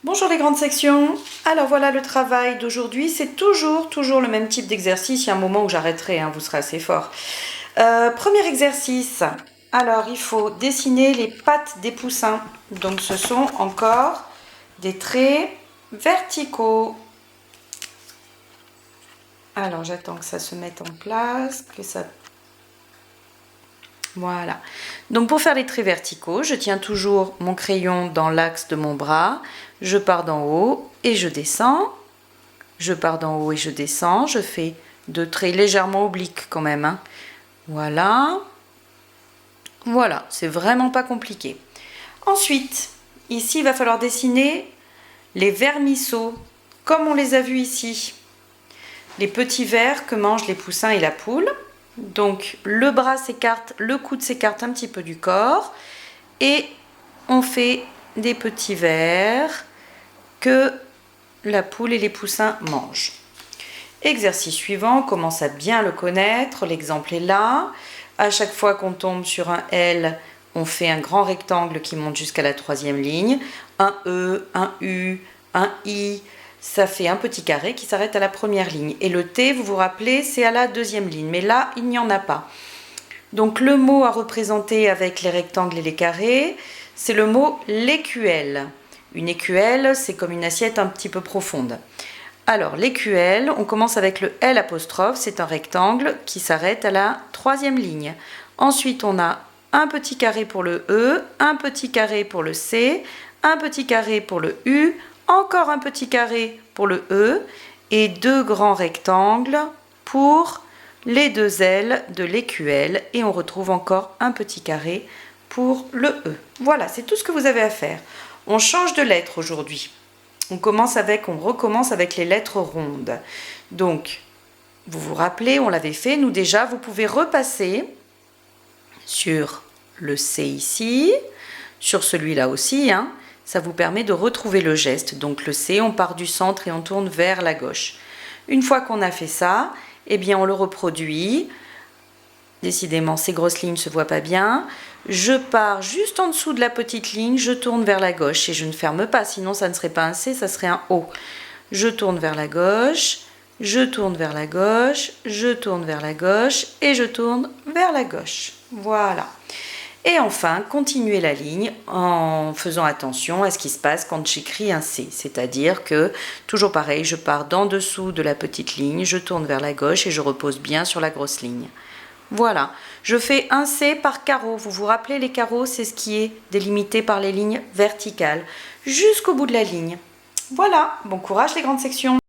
Bonjour les grandes sections. Alors voilà le travail d'aujourd'hui. C'est toujours le même type d'exercice. Il y a un moment où j'arrêterai, vous serez assez fort. Premier exercice. Alors il faut dessiner les pattes des poussins. Donc ce sont encore des traits verticaux. Alors j'attends que ça se mette en place, que ça... Voilà. Donc pour faire les traits verticaux, je tiens toujours mon crayon dans l'axe de mon bras. Je pars d'en haut et je descends. Je pars d'en haut et je descends. Je fais deux traits légèrement obliques quand même. Voilà. Voilà, c'est vraiment pas compliqué. Ensuite, ici, il va falloir dessiner les vermisseaux, comme on les a vus ici. Les petits vers que mangent les poussins et la poule. Donc le bras s'écarte, le coude s'écarte un petit peu du corps et on fait des petits vers que la poule et les poussins mangent. Exercice suivant, on commence à bien le connaître, l'exemple est là. À chaque fois qu'on tombe sur un L, on fait un grand rectangle qui monte jusqu'à la troisième ligne. Un E, un U, un I, ça fait un petit carré qui s'arrête à la première ligne. Et le T, vous vous rappelez, c'est à la deuxième ligne. Mais là, il n'y en a pas. Donc le mot à représenter avec les rectangles et les carrés, c'est le mot l'écuelle. Une écuelle, c'est comme une assiette un petit peu profonde. Alors l'écuelle, on commence avec le L apostrophe, c'est un rectangle qui s'arrête à la troisième ligne. Ensuite, on a un petit carré pour le E, un petit carré pour le C, un petit carré pour le U, encore un petit carré pour le E et deux grands rectangles pour les deux ailes de l'écuelle et on retrouve encore un petit carré pour le E. Voilà, c'est tout ce que vous avez à faire. On change de lettre aujourd'hui. On recommence avec les lettres rondes. Donc, vous vous rappelez, on l'avait fait, nous déjà, vous pouvez repasser sur le C ici, sur celui-là aussi, ça vous permet de retrouver le geste. Donc le C, on part du centre et on tourne vers la gauche. Une fois qu'on a fait ça, eh bien on le reproduit. Décidément, ces grosses lignes ne se voient pas bien. Je pars juste en dessous de la petite ligne, je tourne vers la gauche et je ne ferme pas, sinon ça ne serait pas un C, ça serait un O. Je tourne vers la gauche, je tourne vers la gauche, je tourne vers la gauche et je tourne vers la gauche. Voilà. Et enfin, continuez la ligne en faisant attention à ce qui se passe quand j'écris un C. C'est-à-dire que, toujours pareil, je pars d'en dessous de la petite ligne, je tourne vers la gauche et je repose bien sur la grosse ligne. Voilà, je fais un C par carreau. Vous vous rappelez, les carreaux, c'est ce qui est délimité par les lignes verticales, jusqu'au bout de la ligne. Voilà, bon courage les grandes sections.